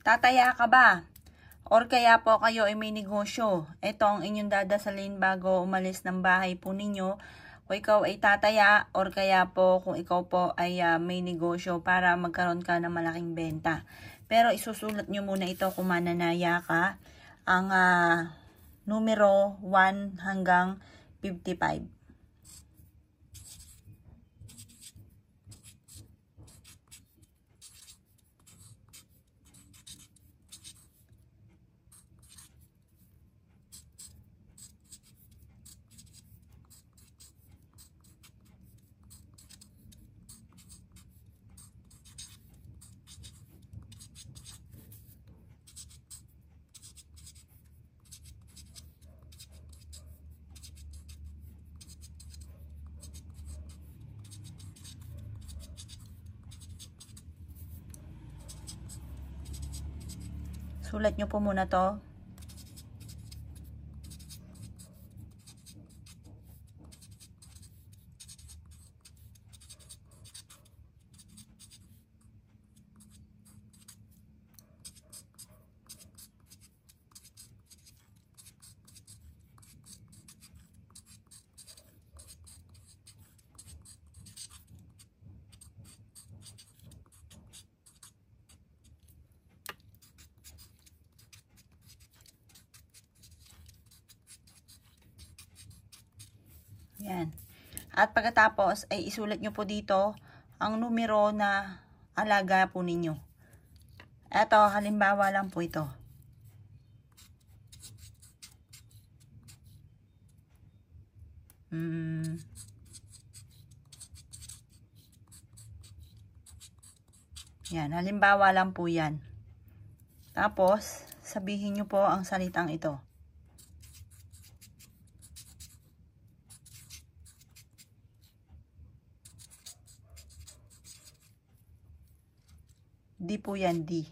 Tataya ka ba? Or kaya po kayo ay may negosyo. Ito ang inyong dadasalin bago umalis ng bahay po ninyo. Kung ikaw ay tataya or kaya po kung ikaw po ay may negosyo para magkaroon ka ng malaking benta. Pero isusulat nyo muna ito kung mananaya ka. Ang numero 1 hanggang 55. Sulat nyo po muna to. Yan. At pagkatapos ay isulat nyo po dito ang numero na alaga po ninyo. Eto, halimbawa lang po ito. Yan, halimbawa lang po yan. Tapos, sabihin nyo po ang salitang ito. Di po yan, di.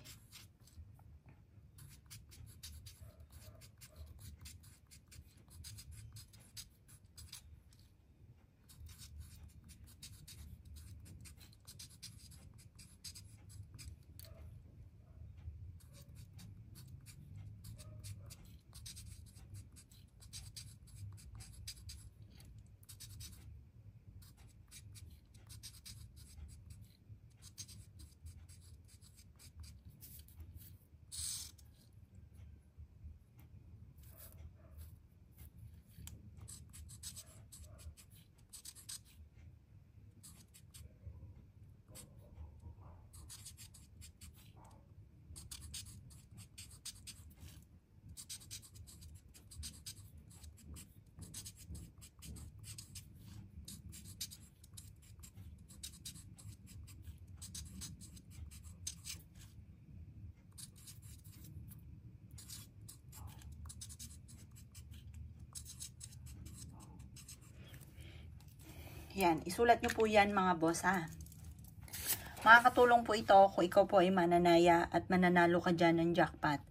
Yan, isulat nyo po yan mga boss ha. Makakatulong po ito kung ikaw po ay mananaya at mananalo ka dyan ng jackpot.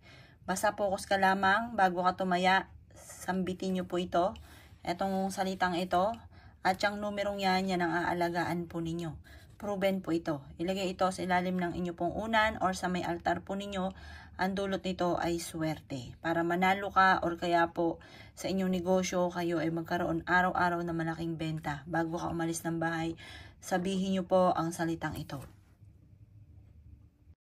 Basta focus ka lamang bago ka tumaya, sambitin nyo po ito, etong salitang ito, at yung numerong yan ang aalagaan po ninyo. Proven po ito. Ilagay ito sa ilalim ng inyo pong unan or sa may altar po ninyo. Ang dulot nito ay swerte. Para manalo ka or kaya po sa inyong negosyo kayo ay magkaroon araw-araw na malaking benta. Bago ka umalis ng bahay, sabihin nyo po ang salitang ito.